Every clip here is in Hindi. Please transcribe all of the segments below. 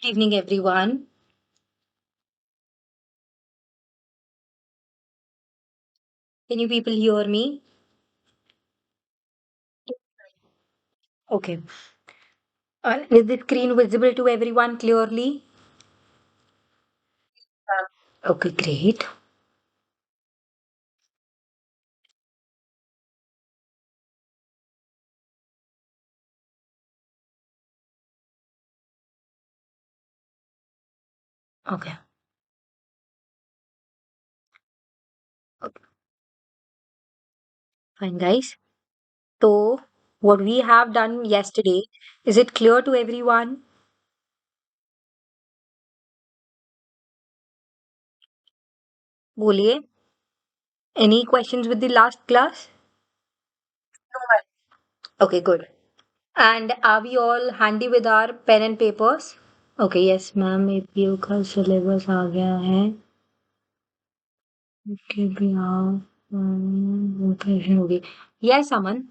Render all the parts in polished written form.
Good evening, everyone. Can you people hear me? Okay. Is the screen visible to everyone clearly? Okay, great. Okay, okay, fine, guys. So, what we have done yesterday, is it clear to everyone? बोलिए. Any questions with the last class? Okay, good. And are we all handy with our pen and papers? Okay, yes, ma'am APO का सिलेबस आ गया है. Okay, भी हाँ. होगी. Yes, Aman.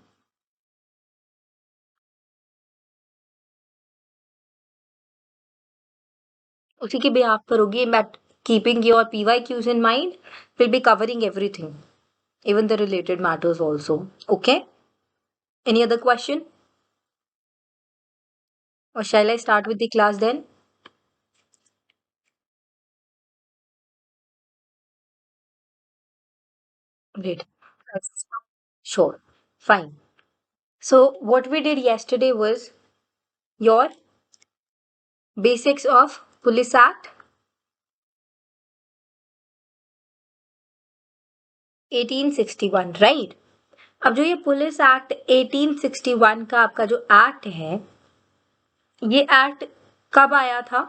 उसी के behalf पर होगी. But keeping your PYQs in mind, we'll be covering everything, even the related matters also. Okay? Any other question? Or shall I start with the class then? Great. Sure. Fine. So what we did yesterday was your basics of Police Act 1861, right? अब जो ये पुलिस एक्ट 1861 का आपका जो एक्ट है, ये एक्ट कब आया था?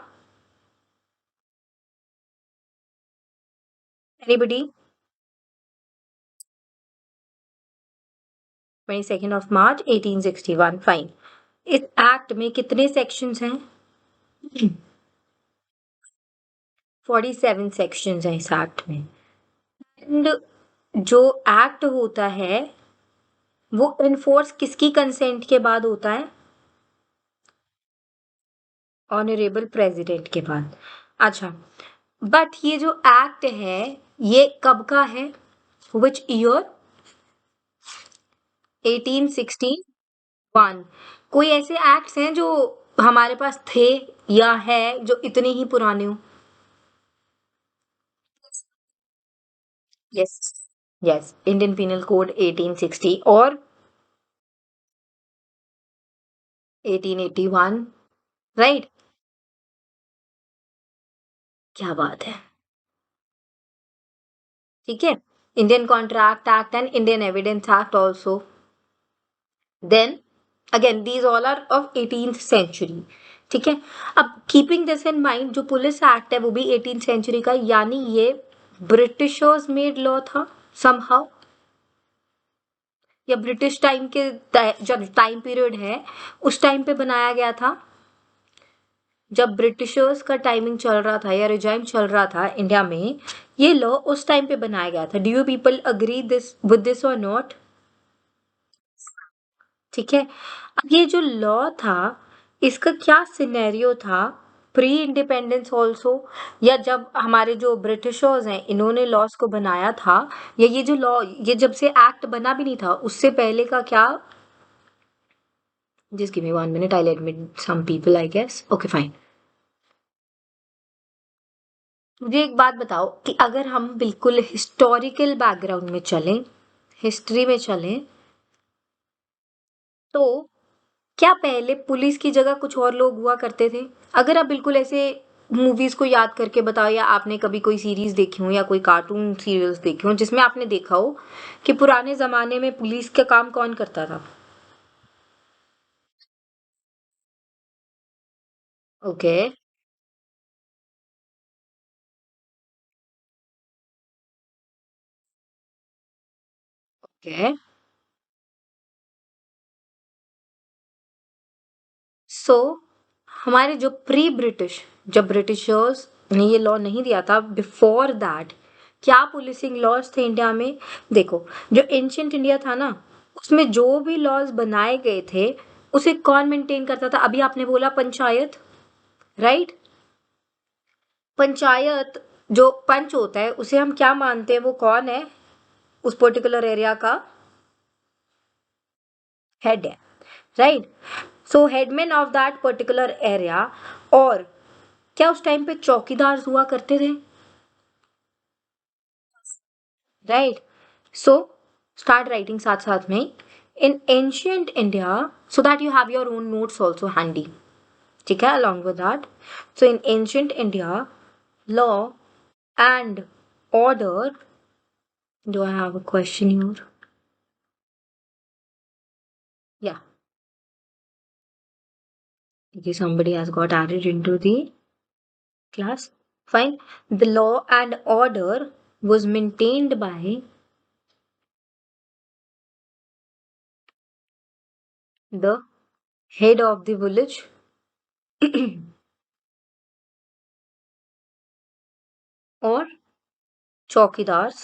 Anybody? 22nd of March 1861. Fine. इस एक्ट में कितने सेक्शंस हैं? 47 सेक्शंस हैं इस एक्ट में. एंड जो एक्ट होता है वो इन्फोर्स किसकी कंसेंट के बाद होता है? ऑनरेबल प्रेसिडेंट के बाद. अच्छा, बट ये जो एक्ट है ये कब का है? Which year? 1861. कोई ऐसे एक्ट्स हैं जो हमारे पास थे या है जो इतने ही पुराने हो? Yes, yes, Indian penal code 1860 और 1881, राइट? क्या बात है. ठीक है. Indian contract act and Indian evidence act also. Then again these all are of 18th century. ठीक है. अब कीपिंग दिस इन माइंड, जो पुलिस एक्ट है वो भी 18th सेंचुरी का, यानी ये ब्रिटिशर्स मेड लॉ था समहाउ, या ब्रिटिश टाइम के जब टाइम पीरियड है उस टाइम पे बनाया गया था, जब ब्रिटिशर्स का टाइमिंग चल रहा था या रिजाइम चल रहा था इंडिया में, ये लॉ उस टाइम पे बनाया गया था. Do you people agree this with this और नॉट? ठीक है. अब ये जो लॉ था इसका क्या सिनेरियो था? प्री इंडिपेंडेंस ऑल्सो, या जब हमारे जो ब्रिटिशर्स हैं इन्होंने लॉज को बनाया था, या ये जो लॉ ये जब से एक्ट बना भी नहीं था उससे पहले का क्या? Just give me 1 minute, I admit some people I guess. Okay fine. मुझे एक बात बताओ कि अगर हम बिल्कुल हिस्टोरिकल बैकग्राउंड में चलें, हिस्ट्री में चलें, तो क्या पहले पुलिस की जगह कुछ और लोग हुआ करते थे? अगर आप बिल्कुल ऐसे मूवीज को याद करके बताओ, या आपने कभी कोई सीरीज देखी हो या कोई कार्टून सीरियल्स देखे हो जिसमें आपने देखा हो कि पुराने जमाने में पुलिस का काम कौन करता था? ओके. ओके. सो हमारे जो प्री ब्रिटिश, जब ब्रिटिशर्स ने ये लॉ नहीं दिया था, बिफोर दैट क्या पुलिसिंग लॉज थे इंडिया में? देखो, जो एंशियंट इंडिया था ना, उसमें जो भी लॉज बनाए गए थे उसे कौन मेंटेन करता था? अभी आपने बोला पंचायत, राइट? पंचायत जो पंच होता है उसे हम क्या मानते हैं, वो कौन है उस पर्टिकुलर एरिया का? हेड है, right? So headman of that particular area. और क्या उस टाइम पे चौकीदार हुआ करते थे? राइट। सो स्टार्ट राइटिंग साथ साथ में। In ancient India, so that you have your own notes also handy, ठीक है, along with that. So in ancient India, law and order. Do I have a question here? Yeah. Okay, somebody has got added into the class. Fine. The law and order was maintained by the head of the village or chowkidars,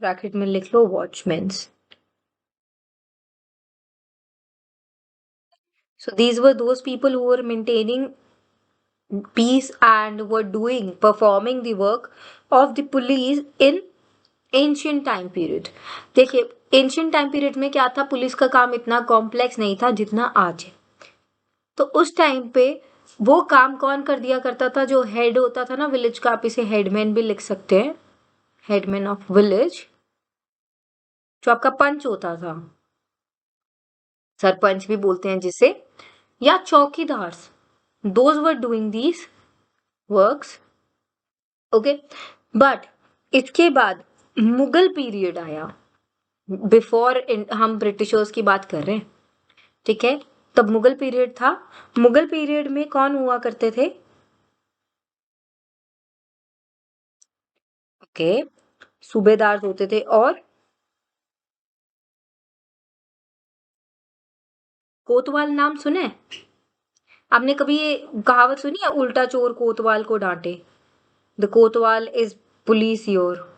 bracket में लिख लो watchmans. So these were those people who were maintaining peace and were performing the work of the police in ancient time period. देखिए, एंशियंट टाइम पीरियड में क्या था, पुलिस का काम इतना कॉम्प्लेक्स नहीं था जितना आज है. तो उस टाइम पे वो काम कौन कर दिया करता था? जो हेड होता था ना विलेज का, आप इसे हेडमैन भी लिख सकते हैं, हेडमैन ऑफ विलेज, जो आपका पंच होता था, सरपंच भी बोलते हैं जिसे, या चौकीदार, those were doing these works. Okay. But इसके बाद मुगल पीरियड आया. बिफोर हम ब्रिटिशर्स की बात कर रहे हैं, ठीक है, तब मुगल पीरियड था. मुगल पीरियड में कौन हुआ करते थे? ओके, सूबेदार होते थे. और कोतवाल नाम सुने? आपने कभी ये कहावत सुनी है, उल्टा चोर कोतवाल को डांटे? The kotwal is police your.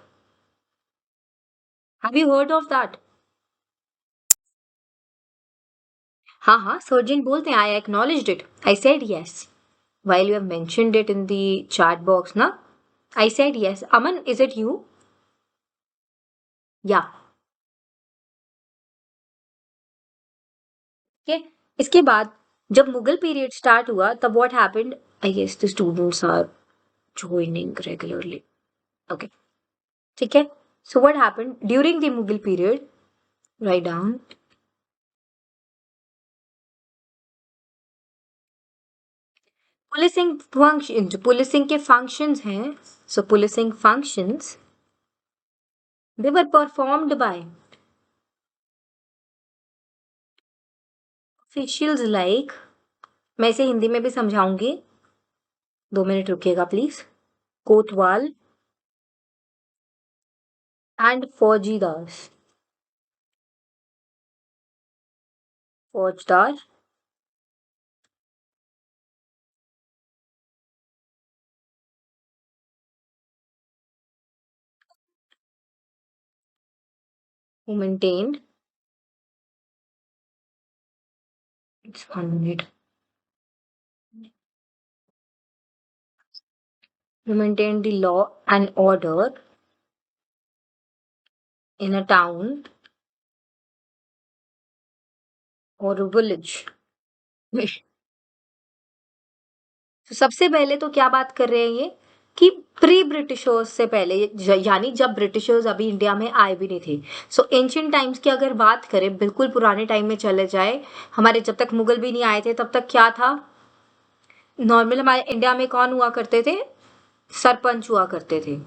Have you heard of that? हाँ हाँ, सर्जन बोलते हैं. I acknowledged it. I said yes while you have mentioned it in the chat box na. I said yes. Aman, is it you? Yeah. Okay. इसके बाद जब मुगल पीरियड स्टार्ट हुआ तब what happened? I guess the students are joining regularly. Okay. ठीक है. So what happened during the Mughal period? Write down. Policing function, जो पुलिसिंग के फंक्शंस हैं, so policing functions, they were performed by officials like, मैं इसे हिंदी में भी समझाऊंगी, 2 मिनट रुकिएगा प्लीज. Kotwal and फौजीदार. फौजदार who maintained, it's 1 minute, who maintained the law and order in a town or a village. तो सबसे पहले तो क्या बात कर रहे हैं ये, कि प्री ब्रिटिशर्स से पहले, यानी जब ब्रिटिशर्स अभी इंडिया में आए भी नहीं थे. सो एंशियंट टाइम्स की अगर बात करें, बिल्कुल पुराने टाइम में चले जाए, हमारे जब तक मुगल भी नहीं आए थे तब तक क्या था, नॉर्मल हमारे इंडिया में कौन हुआ करते थे? सरपंच हुआ करते थे,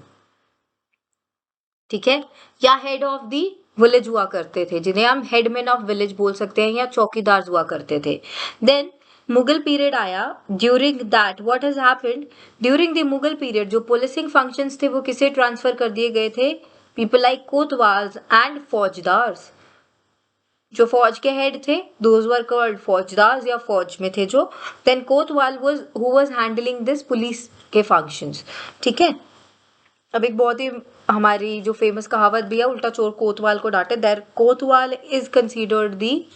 ठीक है, या हेड ऑफ दी विलेज हुआ करते थे, जिन्हें हम हेडमैन ऑफ विलेज बोल सकते हैं, या चौकीदार हुआ करते थे. देन मुगल पीरियड आया. During that what has happened? During the Mughal period जो पुलिसिंग फंक्शंस थे वो किसे ट्रांसफर कर दिए गए थे? People like kotwals and faujdars. जो फौज के हेड थे, दोज वर कॉल्ड फौजदार्स, या फौज में थे जो. Then Kotwal was who was handling this police के फंक्शंस, ठीक है. अब एक बहुत ही हमारी जो फेमस कहावत भी है, उल्टा चोर कोतवाल को डांटे. That kotwal is considered the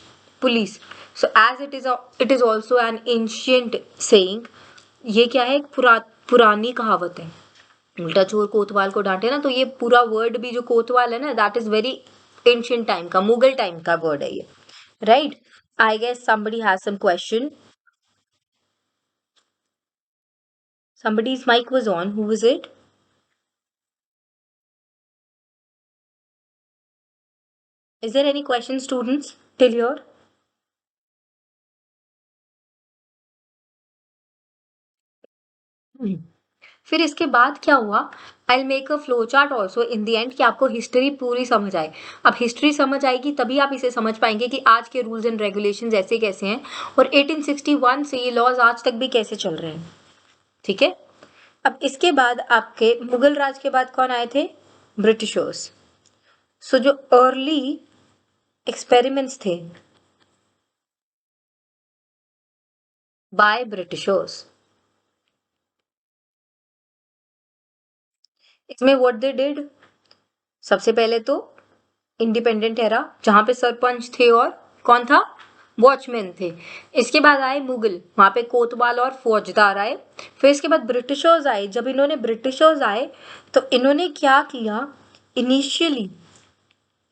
police. So as it is also an ancient saying, ये क्या है, एक पुरानी कहावत है। उल्टा चोर कोतवाल को डांटे ना, तो ये पूरा वर्ड भी जो कोतवाल है ना, that is very ancient time का, मुगल टाइम का वर्ड है ये, right. I guess somebody has some question. Somebody's mic was on. Who was it? Is there any question, students, till here? फिर इसके बाद क्या हुआ, I make a flow chart also in the end, कि आपको हिस्ट्री पूरी समझ आए। अब हिस्ट्री समझ आएगी तभी आप इसे समझ पाएंगे कि आज के रूल्स एंड रेगुलेशंस ऐसे कैसे हैं, और 1861 से ये लॉज आज तक भी कैसे चल रहे हैं, ठीक है। अब इसके बाद आपके मुगल राज के बाद कौन आए थे, ब्रिटिशर्स। सो जो अर्ली एक्सपेरिमेंट्स थे बाय ब्रिटिशर्स, इसमें व्हाट दे डिड, सबसे पहले तो इंडिपेंडेंट एरा जहां पे सरपंच थे और कौन था, वॉचमैन थे। इसके बाद आए मुगल, वहां पे कोतवाल और फौजदार आए। फिर इसके बाद ब्रिटिशर्स आए। जब इन्होंने ब्रिटिशर्स आए तो इन्होंने क्या किया, initially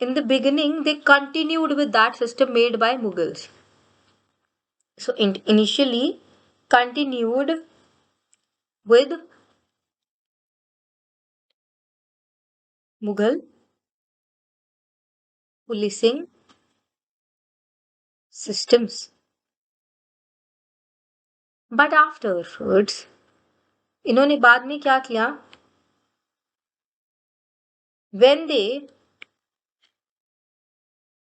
in the beginning they continued with that system made by Mughals. So initially continued with Mughal policing systems, but afterwards इन्होंने बाद में क्या किया, when they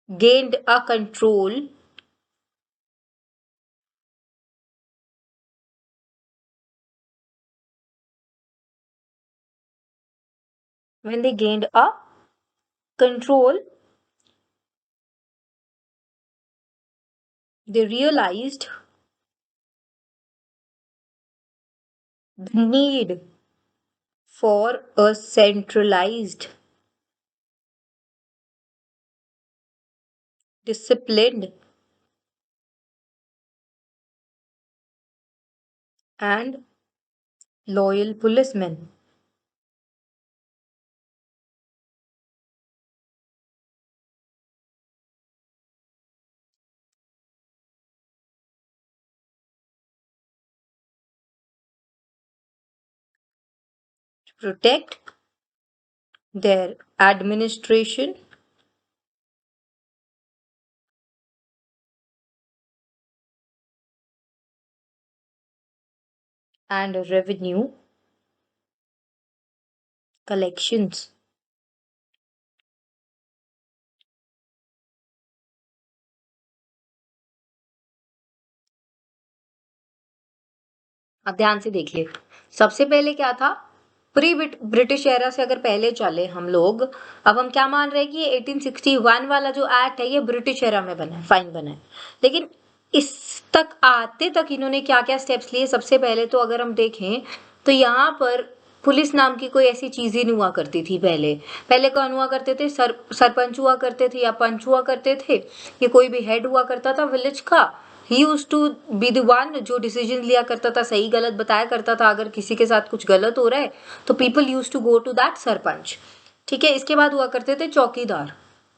gained a control when they gained a control, they realized the need for a centralized, disciplined, and loyal policemen. To protect their administration and revenue collections. अब ध्यान से देखिए, सबसे पहले क्या था, प्री ब्रिटिश एरा से अगर पहले चले हम लोग, अब हम क्या मान रहे हैं कि ये 1861 वाला जो एक्ट है ये ब्रिटिश एरा में बना है, फाइन बना है। लेकिन इस तक आते तक इन्होंने क्या क्या स्टेप्स लिए, सबसे पहले तो अगर हम देखें तो यहाँ पर पुलिस नाम की कोई ऐसी चीज ही नहीं हुआ करती थी। पहले पहले कौन हुआ करते थे, सरपंच हुआ करते थे या पंच हुआ करते थे, ये कोई भी हेड हुआ करता था विलेज का। He used to be the one जो डिसीजन लिया करता था, सही गलत बताया करता था। अगर किसी के साथ कुछ गलत हो रहा है तो people use to go to that sarpanch, ठीक है। इसके बाद हुआ करते थे चौकीदार,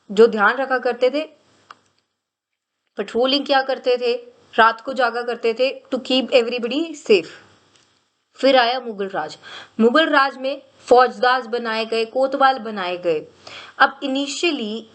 जो ध्यान रखा करते थे, पेट्रोलिंग क्या करते थे, रात को जागा करते थे टू कीप एवरीबडी सेफ। फिर आया मुगल राज। मुगल राज में फौजदार बनाए गए, कोतवाल बनाए गए। अब इनिशियली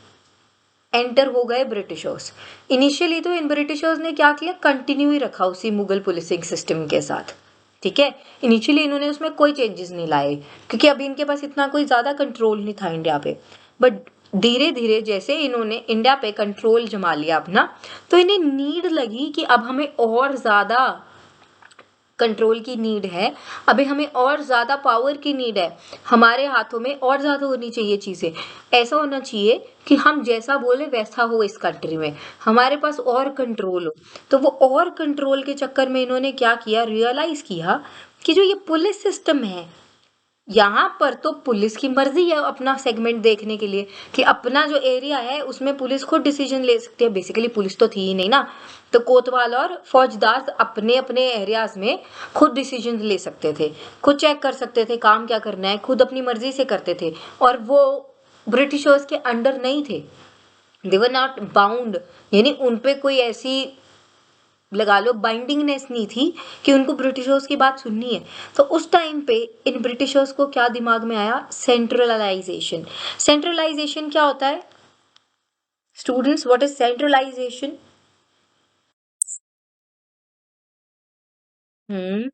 एंटर हो गए ब्रिटिशर्स। इनिशियली तो इन ब्रिटिशर्स ने क्या किया, कंटिन्यू ही रखा उसी मुगल पुलिसिंग सिस्टम के साथ, ठीक है। इनिशियली इन्होंने उसमें कोई चेंजेस नहीं लाए, क्योंकि अभी इनके पास इतना कोई ज्यादा कंट्रोल नहीं था इंडिया पे। बट धीरे धीरे जैसे इन्होंने इंडिया पे कंट्रोल जमा लिया अपना, तो इन्हें नीड लगी कि अब हमें और ज्यादा कंट्रोल की नीड है, अभी हमें और ज़्यादा पावर की नीड है, हमारे हाथों में और ज़्यादा होनी चाहिए चीज़ें। ऐसा होना चाहिए कि हम जैसा बोले वैसा हो इस कंट्री में, हमारे पास और कंट्रोल हो। तो वो और कंट्रोल के चक्कर में इन्होंने क्या किया, रियलाइज़ किया कि जो ये पुलिस सिस्टम है यहाँ पर तो पुलिस की मर्जी है अपना सेगमेंट देखने के लिए कि अपना जो एरिया है उसमें पुलिस खुद डिसीजन ले सकती है। बेसिकली पुलिस तो थी ही नहीं ना, तो कोतवाल और फौजदार अपने अपने एरियाज में खुद डिसीजन ले सकते थे, खुद चेक कर सकते थे काम क्या करना है, खुद अपनी मर्जी से करते थे। और वो ब्रिटिशर्स के अंडर नहीं थे, दे वर नॉट बाउंड, यानी उन पे कोई ऐसी लगा लो बाइंडिंगनेस नहीं थी कि उनको ब्रिटिशर्स की बात सुननी है। तो उस टाइम पे इन ब्रिटिशर्स को क्या दिमाग में आया, सेंट्रलाइजेशन। सेंट्रलाइजेशन क्या होता है students, what is centralisation? Hmm.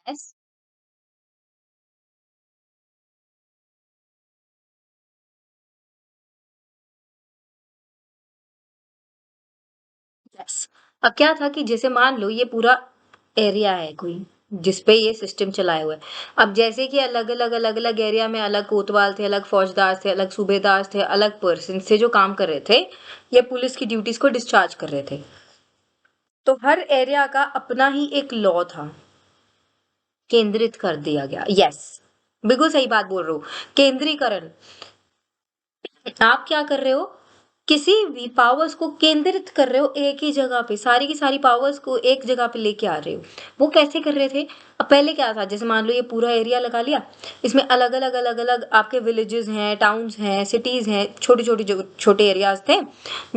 Yes. Yes. अब क्या था कि जैसे मान लो ये पूरा एरिया है कोई जिसपे ये सिस्टम चलाया हुआ है। अब जैसे कि अलग अलग एरिया में अलग कोतवाल थे, अलग फौजदार थे, अलग सूबेदार थे, अलग पर्सन थे जो काम कर रहे थे, ये पुलिस की ड्यूटीज को डिस्चार्ज कर रहे थे। तो हर एरिया का अपना ही एक लॉ था, केंद्रित कर दिया गया। यस, बिल्कुल सही बात बोल रहे हो, केंद्रीकरण। आप क्या कर रहे हो, किसी भी पावर्स को केंद्रित कर रहे हो एक ही जगह पे, सारी की सारी पावर्स को एक जगह पे लेके आ रहे हो। वो कैसे कर रहे थे? अब पहले क्या था, जैसे मान लो ये पूरा एरिया लगा लिया, इसमें अलग अलग आपके विलेजेस हैं, टाउन्स हैं, सिटीज हैं, छोटे छोटे जो छोटे एरियाज थे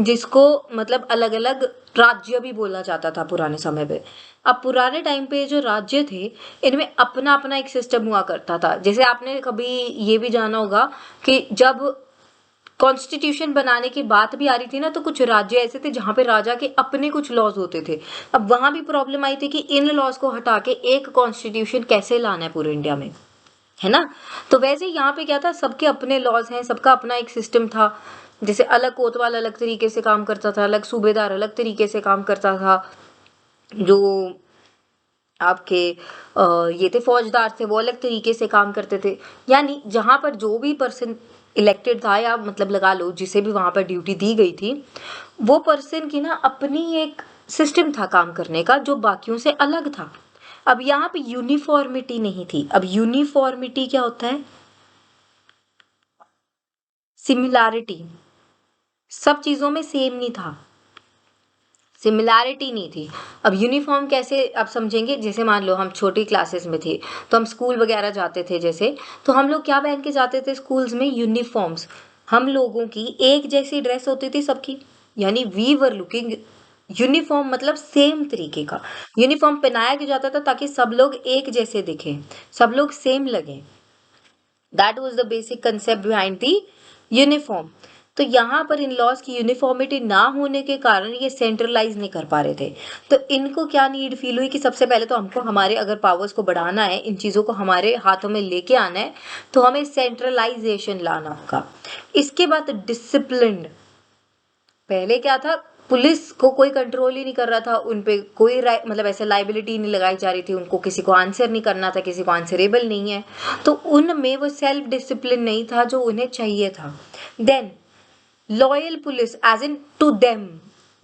जिसको मतलब अलग अलग राज्य भी बोला जाता था पुराने समय पे। अब पुराने टाइम पे जो राज्य थे इनमें अपना अपना एक सिस्टम हुआ करता था। जैसे आपने कभी ये भी जाना होगा कि जब कॉन्स्टिट्यूशन बनाने की बात भी आ रही थी ना, तो कुछ राज्य ऐसे थे जहां पे राजा के अपने कुछ लॉज होते थे। अब वहां भी प्रॉब्लम आई थी कि इन लॉज को हटा के एक कॉन्स्टिट्यूशन कैसे लाना है पूरे इंडिया में, है ना। तो वैसे यहाँ पे क्या था, सबके अपने लॉज हैं, सबका अपना एक सिस्टम था। जैसे अलग कोतवाल अलग तरीके से काम करता था, अलग सूबेदार अलग तरीके से काम करता था, जो आपके ये थे फौजदार थे वो अलग तरीके से काम करते थे। यानी जहां पर जो भी पर्सन इलेक्टेड था, या मतलब लगा लो जिसे भी वहां पर ड्यूटी दी गई थी, वो पर्सन की ना अपनी एक सिस्टम था काम करने का जो बाकियों से अलग था। अब यहाँ पे यूनिफॉर्मिटी नहीं थी। अब यूनिफॉर्मिटी क्या होता है? सिमिलैरिटी। सब चीजों में सेम नहीं था, सिमिलैरिटी नहीं थी। अब यूनिफॉर्म कैसे आप समझेंगे, जैसे मान लो हम छोटी क्लासेस में थे तो हम स्कूल वगैरह जाते थे, जैसे तो हम लोग क्या पहन के जाते थे स्कूल्स में, यूनिफॉर्म्स। हम लोगों की एक जैसी ड्रेस होती थी सबकी, यानी वी वर लुकिंग यूनिफॉर्म, मतलब सेम तरीके का यूनिफॉर्म पहनाया क्यों जाता था, ताकि सब लोग एक जैसे दिखें, सब लोग सेम लगे। That was the basic concept behind the uniform. तो यहाँ पर इन लॉज की यूनिफॉर्मिटी ना होने के कारण ये सेंट्रलाइज नहीं कर पा रहे थे। तो इनको क्या नीड फील हुई कि सबसे पहले तो हमको हमारे अगर पावर्स को बढ़ाना है, इन चीज़ों को हमारे हाथों में लेके आना है, तो हमें सेंट्रलाइजेशन लाना होगा। इसके बाद डिसिप्लिन। पहले क्या था, पुलिस को कोई कंट्रोल ही नहीं कर रहा था, उन पे कोई मतलब ऐसे लाइबिलिटी नहीं लगाई जा रही थी, उनको किसी को आंसर नहीं करना था, किसी को आंसरेबल नहीं है, तो उनमें वो सेल्फ डिसिप्लिन नहीं था जो उन्हें चाहिए था। Then loyal police as in to them,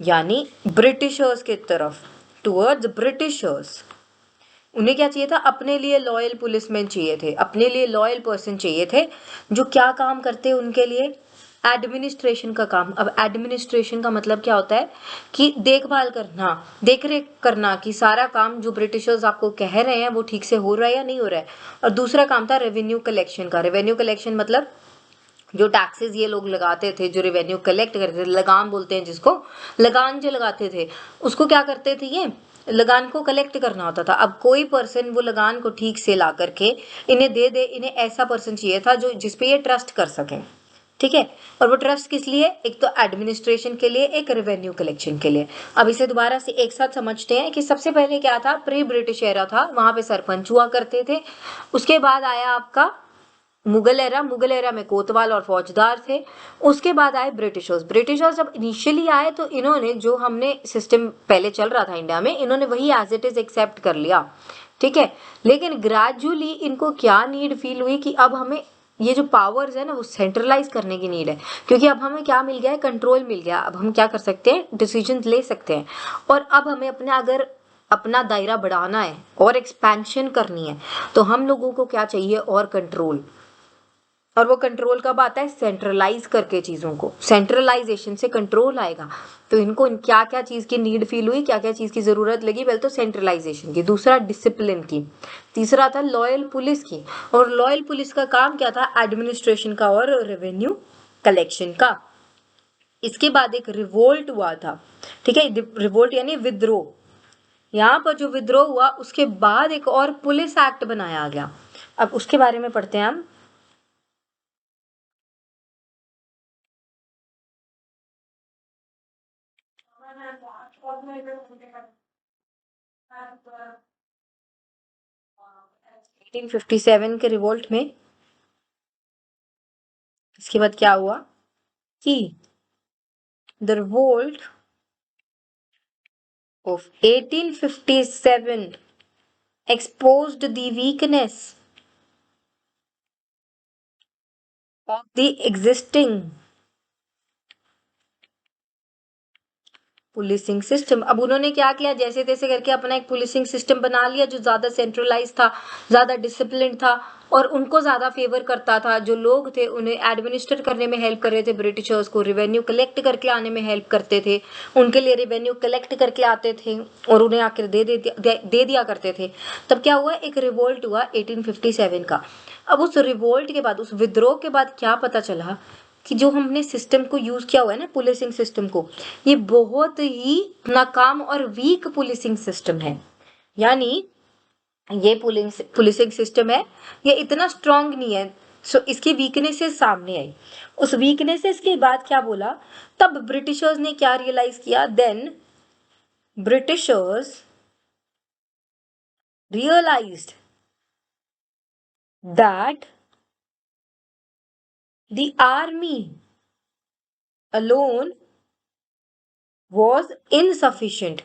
यानी ब्रिटिशर्स की तरफ, टुवर्ड्स ब्रिटिशर्स। उन्हें क्या चाहिए था, अपने लिए लॉयल पुलिसमैन चाहिए थे, अपने लिए लॉयल पर्सन चाहिए थे, जो क्या काम करते उनके लिए, एडमिनिस्ट्रेशन का काम। अब एडमिनिस्ट्रेशन का मतलब क्या होता है कि देखभाल करना, देख रेख करना कि सारा काम जो ब्रिटिशर्स आपको कह रहे हैं वो ठीक से हो रहा है या नहीं हो रहा है। और दूसरा काम था रेवेन्यू कलेक्शन का। रेवेन्यू कलेक्शन मतलब जो टैक्सेस ये लोग लगाते थे, जो रेवेन्यू कलेक्ट करते थे, लगान बोलते हैं जिसको, लगान जो लगाते थे उसको क्या करते थे, ये लगान को कलेक्ट करना होता था। अब कोई पर्सन वो लगान को ठीक से ला करके इन्हें दे दे, इन्हें ऐसा पर्सन चाहिए था जो जिसपे ये ट्रस्ट कर सके, ठीक है। और वो ट्रस्ट किस लिए, एक तो एडमिनिस्ट्रेशन के लिए, एक रेवेन्यू कलेक्शन के लिए। अब इसे दोबारा से एक साथ समझते हैं कि सबसे पहले क्या था, प्री ब्रिटिश एरा था, वहां पे सरपंच हुआ करते थे। उसके बाद आया आपका मुगल एरा, मुगल एरा में कोतवाल और फौजदार थे। उसके बाद आए ब्रिटिशर्स। ब्रिटिशर्स जब इनिशियली आए तो इन्होंने जो हमने सिस्टम पहले चल रहा था इंडिया में, इन्होंने वही एज इट इज एक्सेप्ट कर लिया, ठीक है। लेकिन ग्रेजुअली इनको क्या नीड फील हुई कि अब हमें ये जो पावर्स है ना वो सेंट्रलाइज करने की नीड है, क्योंकि अब हमें क्या मिल गया है, कंट्रोल मिल गया। अब हम क्या कर सकते हैं, डिसीजन ले सकते हैं। और अब हमें अपने अगर अपना दायरा बढ़ाना है और एक्सपेंशन करनी है तो हम लोगों को क्या चाहिए, और कंट्रोल। और वो कंट्रोल कब आता है, सेंट्रलाइज करके चीज़ों को, सेंट्रलाइजेशन से कंट्रोल आएगा। तो इनको क्या क्या चीज़ की नीड फील हुई, क्या क्या चीज़ की ज़रूरत लगी, पहले तो सेंट्रलाइजेशन की, दूसरा डिसिप्लिन की, तीसरा था लॉयल पुलिस की। और लॉयल पुलिस का काम क्या था, एडमिनिस्ट्रेशन का और रेवेन्यू कलेक्शन का। इसके बाद एक रिवोल्ट हुआ था, ठीक है, रिवोल्ट यानी विद्रोह। यहाँ पर जो विद्रोह हुआ उसके बाद एक और पुलिस एक्ट बनाया गया। अब उसके बारे में पढ़ते हैं हम। एटीन 1857 के रिवोल्ट में इसके बाद क्या हुआ कि the revolt of 1857 exposed the weakness of the existing policing system. अब उन्होंने क्या किया, जैसे तैसे करके अपना एक पुलिसिंग सिस्टम बना लिया जो ज़्यादा सेंट्रलाइज था, ज़्यादा डिसिप्लिन था और उनको ज़्यादा फेवर करता था। जो लोग थे उन्हें एडमिनिस्टर करने में हेल्प कर रहे थे, ब्रिटिशर्स को रेवेन्यू कलेक्ट करके आने में हेल्प करते थे, उनके लिए रेवेन्यू कलेक्ट करके आते थे और उन्हें आकर दे दिया करते थे। तब क्या हुआ, एक रिवोल्ट हुआ 1857 का। अब उस रिवोल्ट के बाद, उस विद्रोह के बाद क्या पता चला कि जो हमने सिस्टम को यूज किया हुआ है ना, पुलिसिंग सिस्टम को, ये बहुत ही नाकाम और वीक पुलिसिंग सिस्टम है। यानी ये पुलिसिंग सिस्टम है, ये इतना स्ट्रांग नहीं है। सो इसकी वीकनेसेस सामने आई। उस वीकनेसेस के बाद क्या बोला, तब ब्रिटिशर्स ने क्या रियलाइज किया, then Britishers realised that the army alone was insufficient।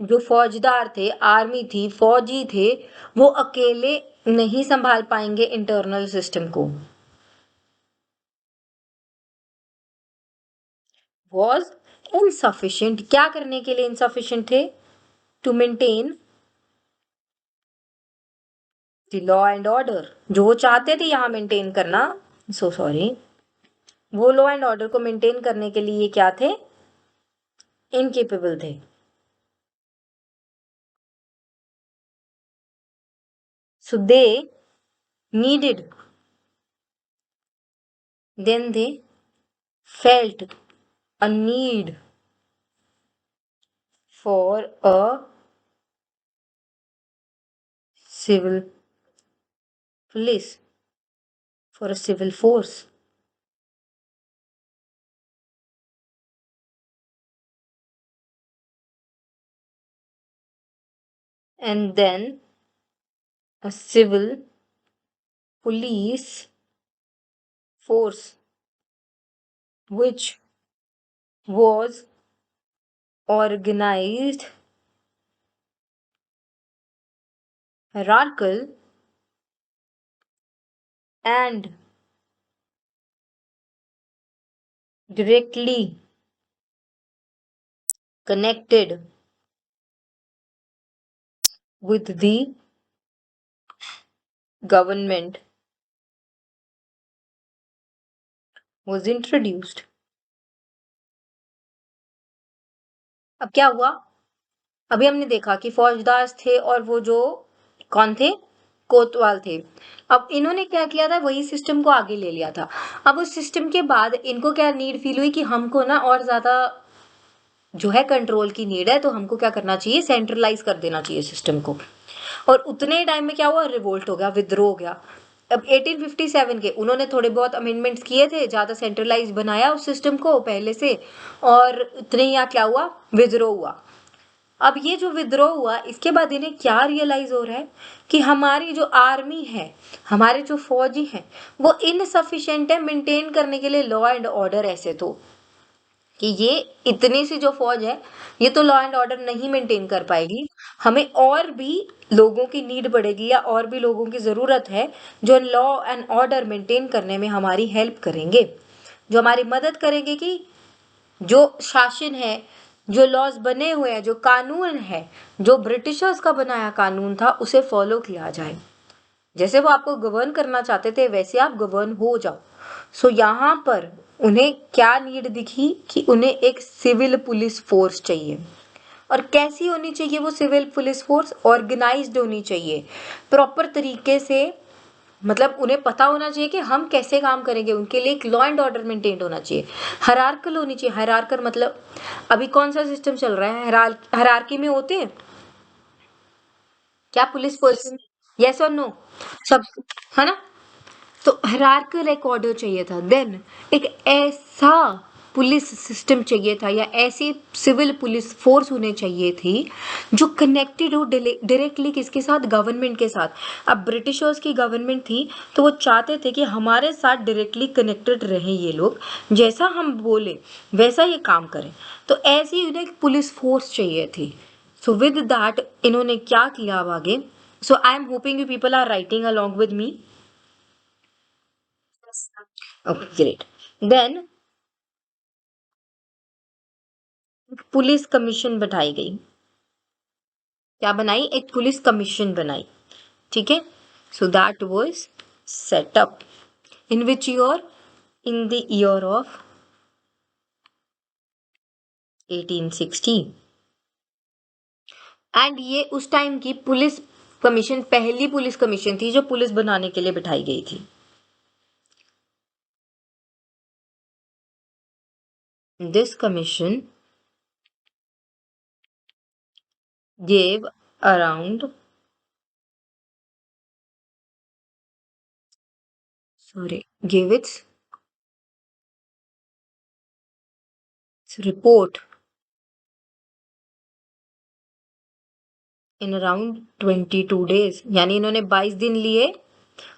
जो फौजदार थे, आर्मी थी, फौजी थे, वो अकेले नहीं संभाल पाएंगे इंटरनल सिस्टम को। वॉज इनसफिशिएंट, क्या करने के लिए इनसफिशिएंट थे, to maintain the law and order. जो वो चाहते थे यहाँ मेंटेन करना, सो सॉरी, वो लॉ एंड ऑर्डर को मेंटेन करने के लिए क्या थे, इनकेपेबल थे। सो दे needed, then they felt a need for a civil police, for a civil force। And then a civil police force which was organized, hierarchical, and directly connected with the government was introduced। अब क्या हुआ, अभी हमने देखा कि फौजदार थे और वो जो कौन थे, कोतवाल थे। अब इन्होंने क्या किया था, वही सिस्टम को आगे ले लिया था। अब उस सिस्टम के बाद इनको क्या नीड फील हुई कि हमको ना और ज्यादा जो है कंट्रोल की नीड है, तो हमको क्या करना चाहिए, सेंट्रलाइज कर देना चाहिए सिस्टम को। और उतने टाइम में क्या हुआ, रिवोल्ट हो गया, विद्रोह हो गया। अब 1857 के उन्होंने थोड़े बहुत अमेंडमेंट्स किए थे, ज़्यादा सेंट्रलाइज बनाया उस सिस्टम को पहले से, और इतने ही यहाँ क्या हुआ, विद्रोह हुआ। अब ये जो विद्रोह हुआ इसके बाद इन्हें क्या रियलाइज हो रहा है कि हमारी जो आर्मी है, हमारे जो फौजी हैं, वो इनसफिशिएंट है मेंटेन करने के लिए लॉ एंड ऑर्डर। ऐसे तो कि ये इतनी सी जो फौज है ये तो लॉ एंड ऑर्डर नहीं मेंटेन कर पाएगी, हमें और भी लोगों की नीड पड़ेगी या और भी लोगों की ज़रूरत है जो लॉ एंड ऑर्डर मेंटेन करने में हमारी हेल्प करेंगे, जो हमारी मदद करेंगे कि जो शासन है, जो लॉज बने हुए हैं, जो कानून है, जो ब्रिटिशर्स का बनाया कानून था उसे फॉलो किया जाए। जैसे वो आपको गवर्न करना चाहते थे वैसे आप गवर्न हो जाओ। सो यहाँ पर उन्हें क्या नीड दिखी कि उन्हें एक सिविल पुलिस फोर्स चाहिए। और कैसी होनी चाहिए वो सिविल पुलिस फोर्स? ऑर्गेनाइज्ड होनी चाहिए, प्रॉपर तरीके से, मतलब उन्हें पता होना चाहिए कि हम कैसे काम करेंगे, उनके लिए एक लॉ एंड ऑर्डर मेंटेन होना चाहिए, हायरार्कल होनी चाहिए। हायरार्कल मतलब अभी कौन सा सिस्टम चल रहा है, हायरार्की में होते हैं क्या पुलिस पर्सन? यस और नो? सब, है ना? तो हायरार्किकल एक ऑर्डर चाहिए था। देन एक ऐसा पुलिस सिस्टम चाहिए था या ऐसी सिविल पुलिस फोर्स होने चाहिए थी जो कनेक्टेड हो डायरेक्टली किसके साथ? गवर्नमेंट के साथ। अब ब्रिटिशर्स की गवर्नमेंट थी तो वो चाहते थे कि हमारे साथ डायरेक्टली कनेक्टेड रहें ये लोग, जैसा हम बोले वैसा ये काम करें। तो ऐसी उन्हें एक पुलिस फोर्स चाहिए थी। सो विद दैट इन्होंने क्या किया अब आगे? So I am hoping you people are writing along with me. Okay, great. Then police commission बैठाई गई। क्या बनाई? एक पुलिस कमीशन बनाई। ठीक है। So that was set up in which year? In the year of 1860। And ये उस टाइम की पुलिस कमीशन पहली पुलिस कमीशन थी जो पुलिस बनाने के लिए बिठाई गई थी। This commission gave around, sorry, gave its report in around 22 days, यानी इन्होंने 22 दिन लिए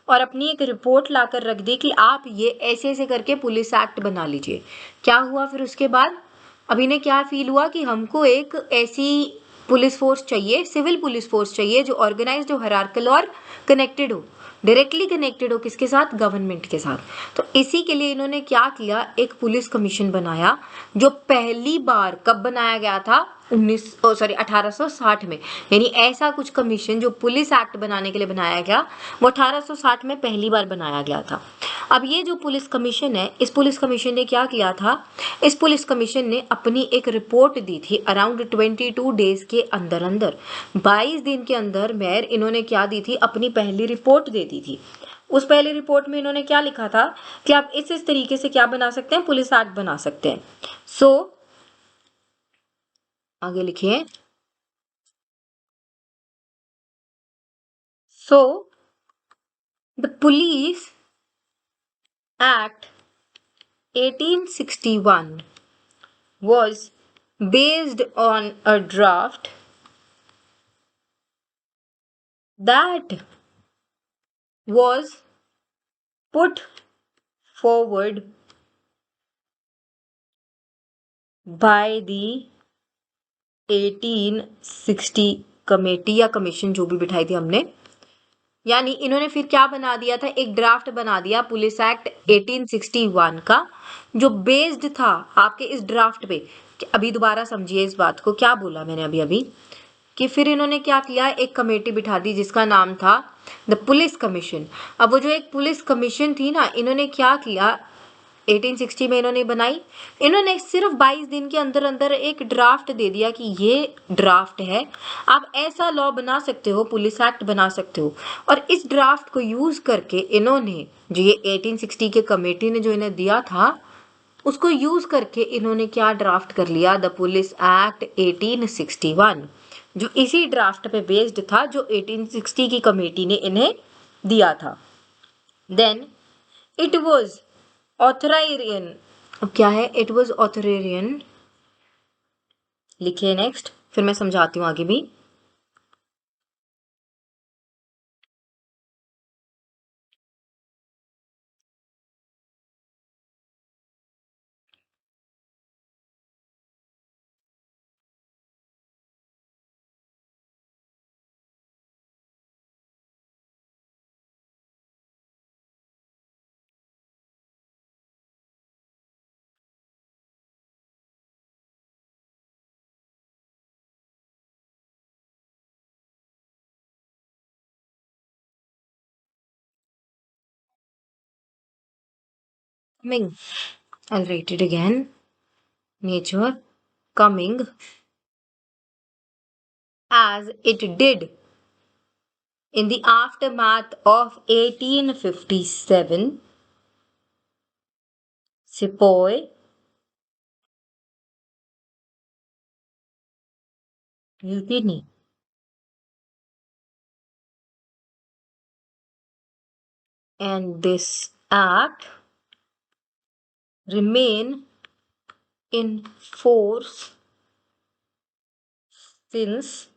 और अपनी एक रिपोर्ट लाकर रख दी कि आप ये ऐसे ऐसे करके पुलिस एक्ट बना लीजिए। क्या हुआ फिर उसके बाद? अब इन्हें क्या फील हुआ कि हमको एक ऐसी पुलिस फोर्स चाहिए, सिविल पुलिस फोर्स चाहिए जो ऑर्गेनाइज्ड हो, हायरार्किकल और कनेक्टेड हो, डायरेक्टली कनेक्टेड हो किसके साथ? गवर्नमेंट के साथ। तो इसी के लिए इन्होंने क्या किया? एक पुलिस कमीशन बनाया जो पहली बार कब बनाया गया था? 1860 में। यानी ऐसा कुछ कमीशन जो पुलिस एक्ट बनाने के लिए बनाया गया वो 1860 में पहली बार बनाया गया था। अब ये जो पुलिस कमीशन है, इस पुलिस कमीशन ने क्या किया था? इस पुलिस कमीशन ने अपनी एक रिपोर्ट दी थी अराउंड 22 days के अंदर अंदर, 22 दिन के अंदर में इन्होंने क्या दी थी? अपनी पहली रिपोर्ट दे दी थी। उस पहली रिपोर्ट में इन्होंने क्या लिखा था कि आप इस तरीके से क्या बना सकते हैं? पुलिस एक्ट बना सकते हैं। सो आगे लिखिए। सो the police act 1861 was based on a draft that was put forward by the 1860 committee या कमीशन, जो भी बिठाई थी हमने। यानी इन्होंने फिर क्या बना दिया था? एक ड्राफ्ट बना दिया पुलिस एक्ट 1861 का जो बेस्ड था आपके इस ड्राफ्ट पे। अभी दोबारा समझिए इस बात को, क्या बोला मैंने अभी अभी कि फिर इन्होंने क्या किया? एक कमेटी बिठा दी जिसका नाम था द पुलिस कमीशन। अब वो जो एक पुलिस कमीशन थी ना, इन्होंने क्या किया? 1860 में इन्होंने बनाई। इन्होंने सिर्फ 22 दिन के अंदर अंदर एक ड्राफ्ट दे दिया कि ये ड्राफ्ट है, आप ऐसा लॉ बना सकते हो, पुलिस एक्ट बना सकते हो। और इस ड्राफ्ट को यूज करके इन्होंने, जो ये 1860 के कमेटी ने जो इन्हें दिया था, उसको यूज करके इन्होंने क्या ड्राफ्ट कर लिया? द पुलिस एक्ट 1861, जो इसी ड्राफ्ट पे बेस्ड था जो 1860 की कमेटी ने इन्हें दिया था। Then it was authoritarian. अब क्या है? It was authoritarian. लिखिए नेक्स्ट, फिर मैं समझाती हूँ आगे भी। coming, I'll write it again. Nature coming as it did in the aftermath of 1857 Sepoy Mutiny. And this act remain in force since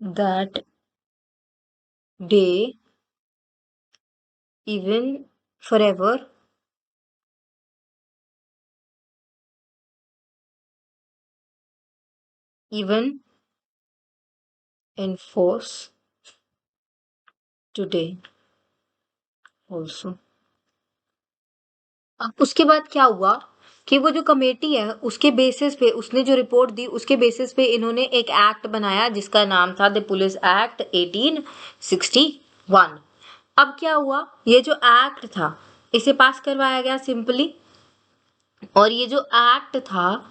that day, even forever, even in force today also. अब उसके बाद क्या हुआ कि वो जो कमेटी है उसके बेसिस पे उसने जो रिपोर्ट दी उसके बेसिस पे इन्होंने एक एक्ट बनाया जिसका नाम था द पुलिस एक्ट 1861। अब क्या हुआ, ये जो एक्ट था इसे पास करवाया गया सिंपली, और ये जो एक्ट था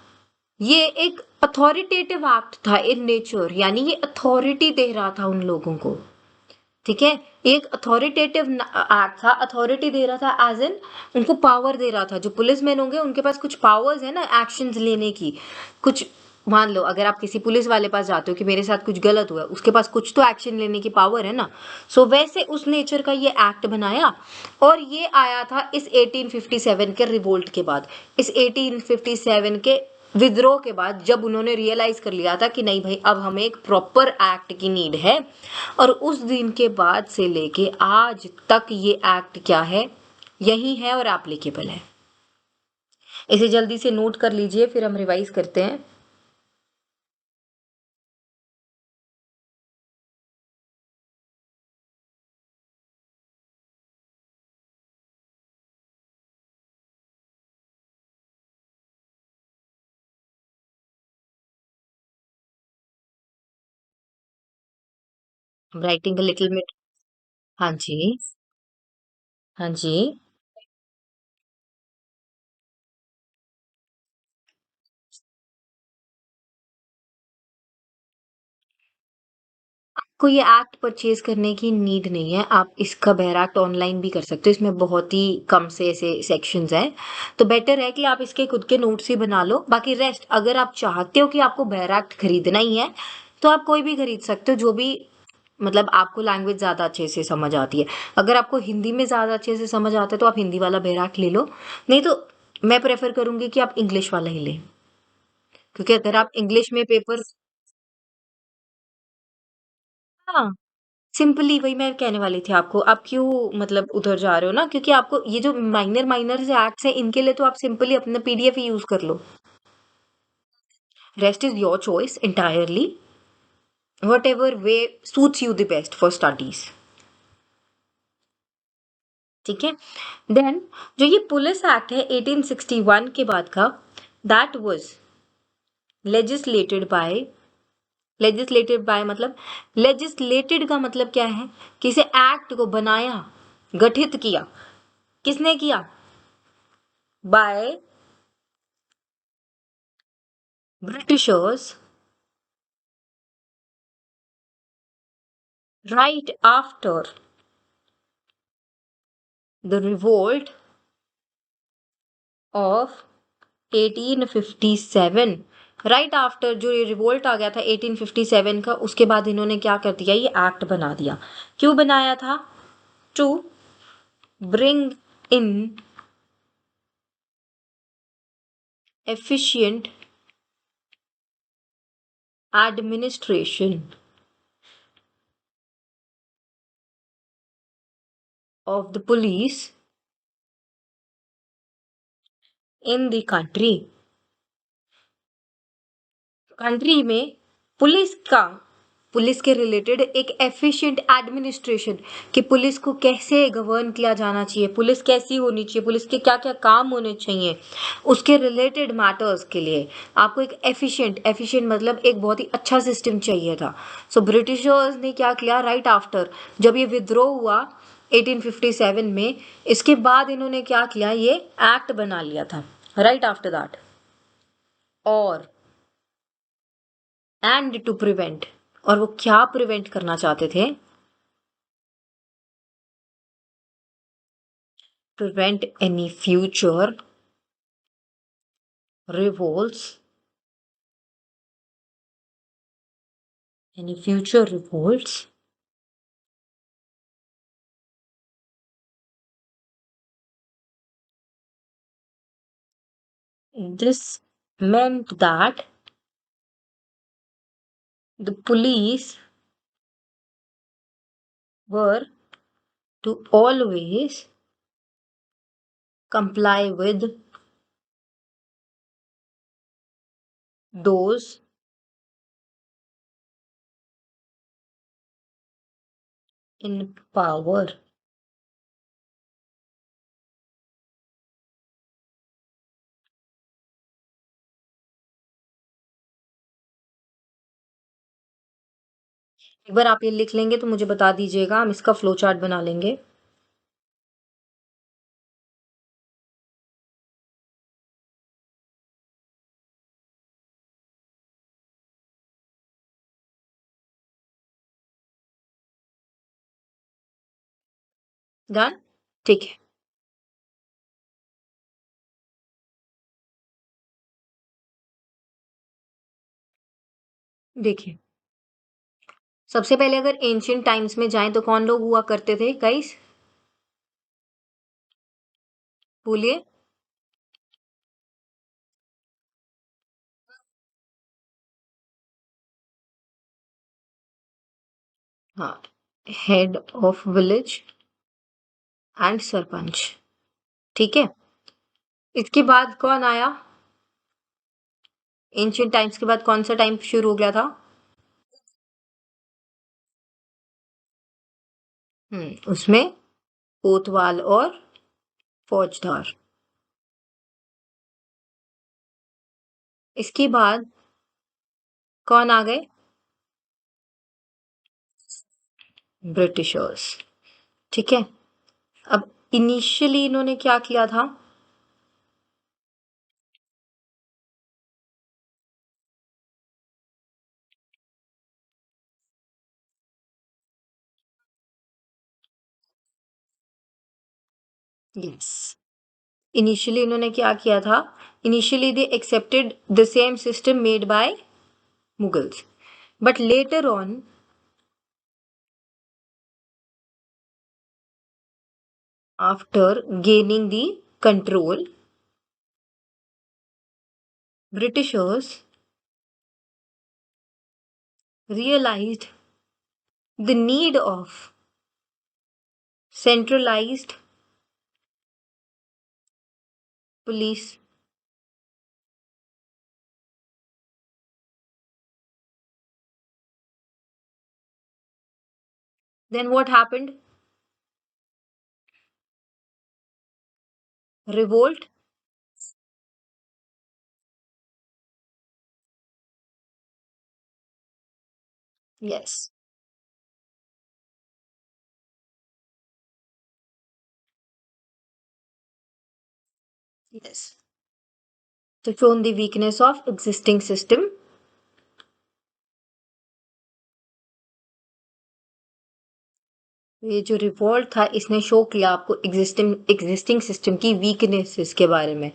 ये एक अथॉरिटेटिव एक्ट था इन नेचर, यानी ये अथॉरिटी दे रहा था उन लोगों को। ठीक है, एक अथॉरिटेटिव एक्ट था, अथॉरिटी दे रहा था एज इन उनको पावर दे रहा था। जो पुलिसमैन होंगे उनके पास कुछ पावर्स है ना एक्शंस लेने की, कुछ मान लो अगर आप किसी पुलिस वाले पास जाते हो कि मेरे साथ कुछ गलत हुआ है, उसके पास कुछ तो एक्शन लेने की पावर है ना। सो वैसे उस नेचर का ये एक्ट बनाया, और ये आया था इस 1857 के रिवोल्ट के बाद, इस 1857 के विद्रोह के बाद, जब उन्होंने रियलाइज कर लिया था कि नहीं भाई अब हमें एक प्रॉपर एक्ट की नीड है। और उस दिन के बाद से लेके आज तक ये एक्ट क्या है, यही है और एप्लीकेबल है। इसे जल्दी से नोट कर लीजिए, फिर हम रिवाइज करते हैं। Writing a little bit. हाँ जी, हाँ जी। आपको ये एक्ट परचेज करने की नीड नहीं है, आप इसका बहर एक्ट ऑनलाइन भी कर सकते हो, इसमें बहुत ही कम से ऐसे सेक्शंस हैं। तो बेटर है कि आप इसके खुद के नोट्स ही बना लो। बाकी रेस्ट अगर आप चाहते हो कि आपको बहर एक्ट खरीदना ही है तो आप कोई भी खरीद सकते हो, जो भी मतलब आपको लैंग्वेज ज़्यादा अच्छे से समझ आती है। अगर आपको हिंदी में ज़्यादा अच्छे से समझ आता है तो आप हिंदी वाला बहर एक्ट ले लो, नहीं तो मैं प्रेफर करूंगी कि आप इंग्लिश वाला ही लें, क्योंकि अगर आप इंग्लिश में पेपर, हाँ सिंपली वही मैं कहने वाली थी आपको। आप क्यों मतलब उधर जा रहे हो ना, क्योंकि आपको ये जो माइनर माइनर से एक्ट्स हैं इनके लिए तो आप सिंपली अपना पीडीएफ ही यूज कर लो। Rest is your choice entirely, whatever way suits you the best for studies। ठीक है, देन जो ये पुलिस एक्ट है 1861 के बाद का, that was legislated by, legislated by मतलब, लेजिस्लेटेड का मतलब क्या है कि इसे एक्ट को बनाया, गठित किया, किसने किया, by Britishers right after the revolt of 1857। Right after जो ये रिवोल्ट आ गया था 1857 का, उसके बाद इन्होंने क्या कर दिया, ये एक्ट बना दिया। क्यों बनाया था, to bring in efficient administration of the police in the country। Country में पुलिस का, पुलिस के रिलेटेड एक एफिशिएंट एडमिनिस्ट्रेशन, कि पुलिस को कैसे गवर्न किया जाना चाहिए, पुलिस कैसी होनी चाहिए, पुलिस के क्या क्या काम होने चाहिए, उसके रिलेटेड मैटर्स के लिए आपको एक एफिशिएंट, एफिशिएंट मतलब एक बहुत ही अच्छा सिस्टम चाहिए था। सो ब्रिटिशर्स ने क्या किया, राइट आफ्टर जब ये विद्रोह हुआ 1857 में। इसके बाद इन्होंने क्या किया, ये एक्ट बना लिया था राइट आफ्टर दैट। और एंड टू प्रिवेंट, और वो क्या प्रिवेंट करना चाहते थे, prevent any future revolts, any future revolts this meant that the police were to always comply with those in power। एक बार आप ये लिख लेंगे तो मुझे बता दीजिएगा, हम इसका फ्लो चार्ट बना लेंगे। डन, ठीक है। देखिए, सबसे पहले अगर एंशियंट टाइम्स में जाएं तो कौन लोग हुआ करते थे गाइस, बोलिए। हाँ, head of village and sarpanch, ठीक है। इसके बाद कौन आया, एंशियंट टाइम्स के बाद कौन सा टाइम शुरू हो गया था, उसमें कोतवाल और फौजदार। इसके बाद कौन आ गए, ब्रिटिशर्स, ठीक है। अब इनिशियली इन्होंने क्या किया था, यस, इनिशियली इन्होंने क्या किया था, initially they accepted the same system made by Mughals, but later on after gaining the control, Britishers realized the need of centralized police. Then what happened? Revolt. Yes. Yes. To show the weakness of existing system. ये जो रिवॉल्ट था इसने शो किया आपको एग्जिस्टिंग सिस्टम की वीकनेसेस के बारे में।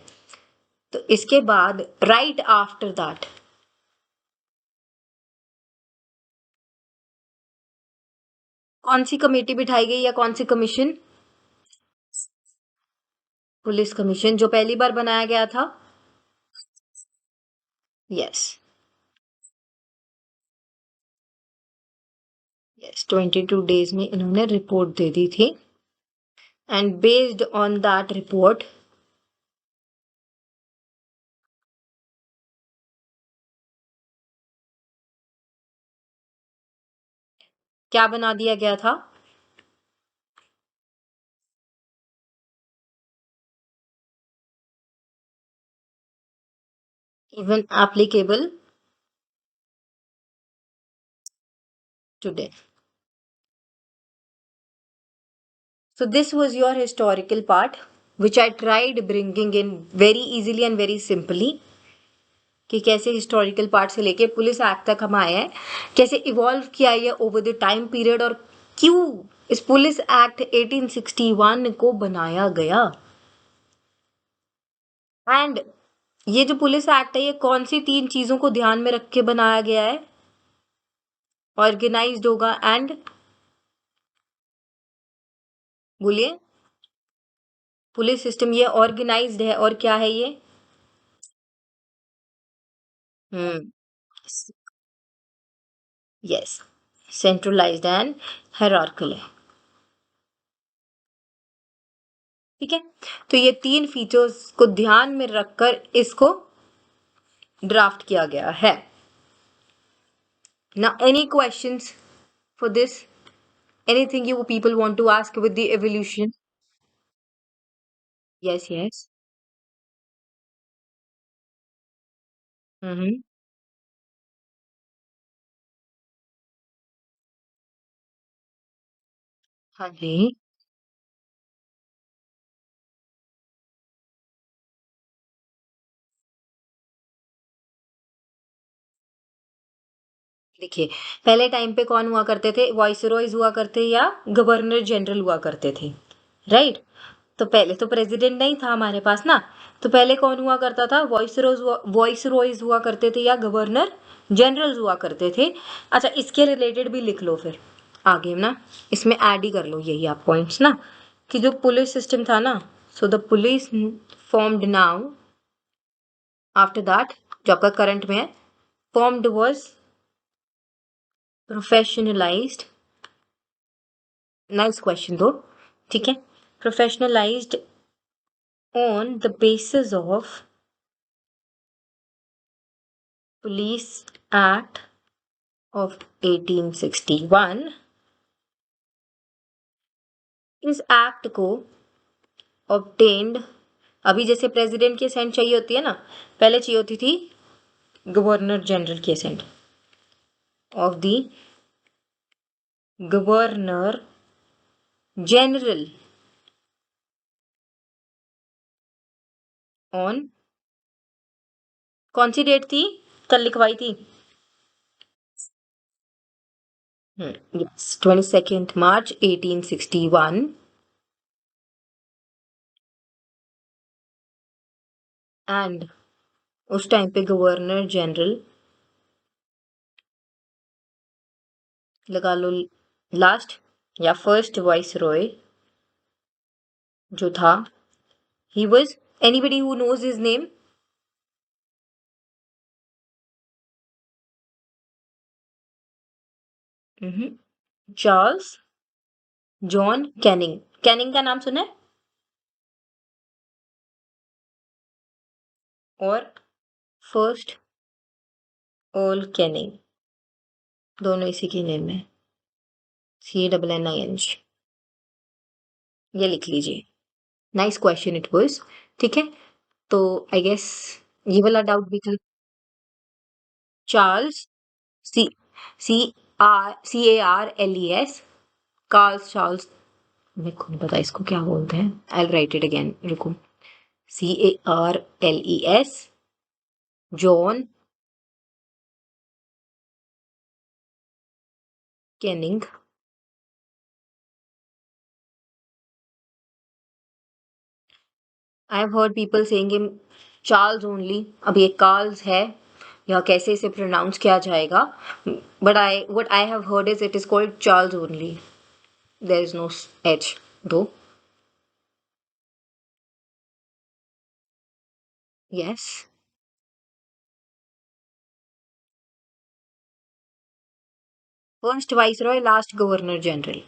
तो इसके बाद राइट आफ्टर दैट कौन सी कमेटी बिठाई गई या कौन सी कमीशन, पुलिस कमीशन, जो पहली बार बनाया गया था। यस, यस, 22 डेज में इन्होंने रिपोर्ट दे दी थी। And based on that report क्या बना दिया गया था, even applicable today. So this was your historical part, which I tried bringing in very easily and very simply, कि कैसे हिस्टोरिकल पार्ट से लेके पुलिस एक्ट तक हम आए हैं, कैसे इवॉल्व किया ये ओवर द टाइम पीरियड, और क्यों इस पुलिस एक्ट 1861 को बनाया गया। एंड ये जो पुलिस एक्ट है, ये कौन सी तीन चीजों को ध्यान में रख के बनाया गया है? ऑर्गेनाइज्ड होगा एंड, बोलिए, पुलिस सिस्टम ये ऑर्गेनाइज्ड है, और क्या है ये? हम्म, यस, सेंट्रलाइज्ड एंड हायरार्किकल है। ठीक है, तो ये तीन फीचर्स को ध्यान में रखकर इसको ड्राफ्ट किया गया है। Now, any questions for this? Anything you people want to ask with the evolution? Yes, yes. Mm-hmm. हाँ जी। देखिए, पहले टाइम पे कौन हुआ करते थे? वॉइसरॉयज हुआ करते या गवर्नर जनरल हुआ करते थे, राइट? तो पहले तो प्रेसिडेंट नहीं था हमारे पास ना, तो पहले कौन हुआ करता था? वॉइसरॉयज हुआ करते थे या गवर्नर जनरल्स हुआ करते थे। अच्छा, इसके रिलेटेड भी लिख लो फिर आगे ना, इसमें ऐड ही कर लो यही आप पॉइंट्स ना, कि जो पुलिस सिस्टम था ना, so the police formed now after that, जो आपका करंट में है, formed was professionalised. Nice question दो, ठीक है। Professionalised on the basis of police act of 1861। इस एक्ट को ऑब्टेन्ड, अभी जैसे प्रेसिडेंट की असेंट चाहिए होती है ना, पहले चाहिए होती थी गवर्नर जनरल की assent, of the governor general on, कौन सी डेट थी कल लिखवाई थी? Yes, 22 March 1861। एंड उस टाइम पे गवर्नर जनरल, लगा लो लास्ट या फर्स्ट वाइस रॉय जो था, he was, anybody who knows his name? Charles John Canning. Canning का नाम सुना है? और फर्स्ट ऑल कैनिंग, दोनों इसी के नेम है, CNNING, ये लिख लीजिए। नाइस क्वेश्चन इट वाज, ठीक है। तो आई गेस ये वाला डाउट भी था। चार्ल्स, सी CARLES, कार्ल्स चार्ल्स, मेरे को नहीं पता इसको क्या बोलते हैं, आई राइट इट अगेन, रुको। CARLES, John Canning. I have heard people saying him Charles only, अब ये कार्ल्स है या कैसे इसे प्रोनाउंस किया जाएगा, but I what I have heard is it is called Charles only, there is no H दो। Yes, first viceroy, last governor general.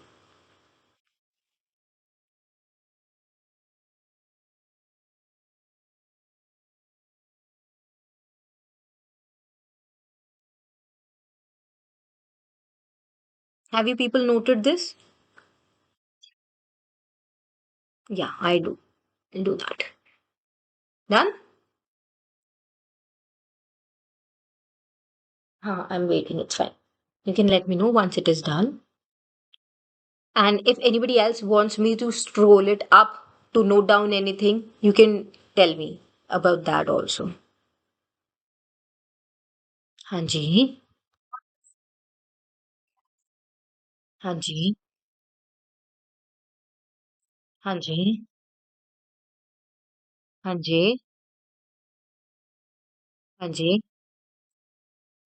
Have you people noted this? Yeah, I do. I'll do that. Done? I'm waiting. It's fine. You can let me know once it is done. And if anybody else wants me to scroll it up to note down anything, you can tell me about that also. हाँ जी, हाँ जी, हाँ जी, हाँ जी, हाँ जी।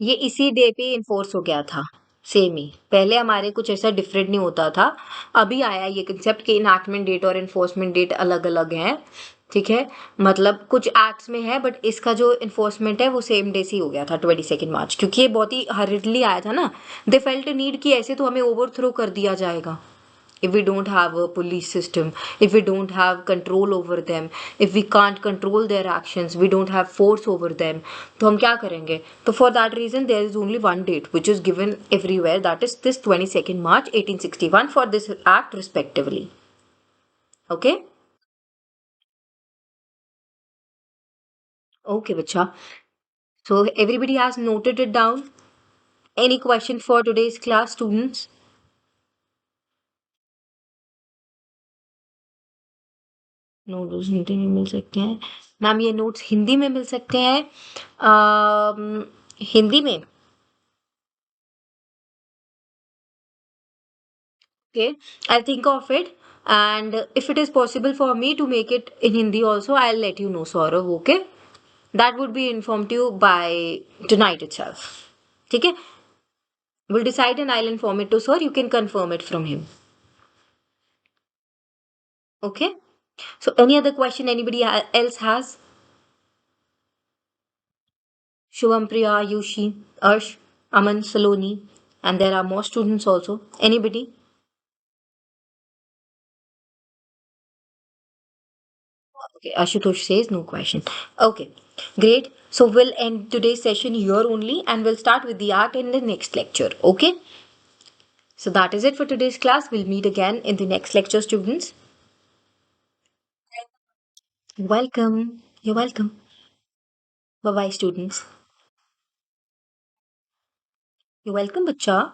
ये इसी डे पे इन्फोर्स हो गया था, सेम ही। पहले हमारे कुछ ऐसा डिफरेंट नहीं होता था। अभी आया ये कांसेप्ट कि इनैक्टमेंट डेट और एनफोर्समेंट डेट अलग-अलग हैं, ठीक है? मतलब कुछ एक्ट्स में है बट इसका जो एनफोर्समेंट है वो सेम डे से ही हो गया था 22 मार्च, क्योंकि ये बहुत ही हर्रिडली आया था ना। दे फेल्ट अ नीड कि ऐसे तो हमें ओवरथ्रो कर दिया जाएगा। If we don't have a police system, if we don't have control over them, if we can't control their actions, we don't have force over them, तो हम क्या करेंगे? तो for that reason there is only one date which is given everywhere, that is this 22nd March 1861 for this act respectively. Okay? Okay, bacha. So everybody has noted it down. Any question for today's class, students? Notes Hindi में मिल सकते हैं। मैम ये नोट्स हिंदी में मिल सकते हैं। हिंदी में। Okay, I'll think of it. And if it is possible for me to make it in Hindi also, I'll let you know, Saurav. Okay? That would be informed to you by tonight itself. Okay? We'll decide and I'll inform it to Sir. You can confirm it from him. Okay? So, any other question anybody else has? Shubham, Priya, Yushi, Arsh, Aman, Saloni, and there are more students also. Anybody? Okay, Ashutosh says no question. Okay, great. So we'll end today's session here only and we'll start with the art in the next lecture. Okay, so that is it for today's class. We'll meet again in the next lecture, students. Welcome. You're welcome. Bye bye, students. You're welcome, bacha.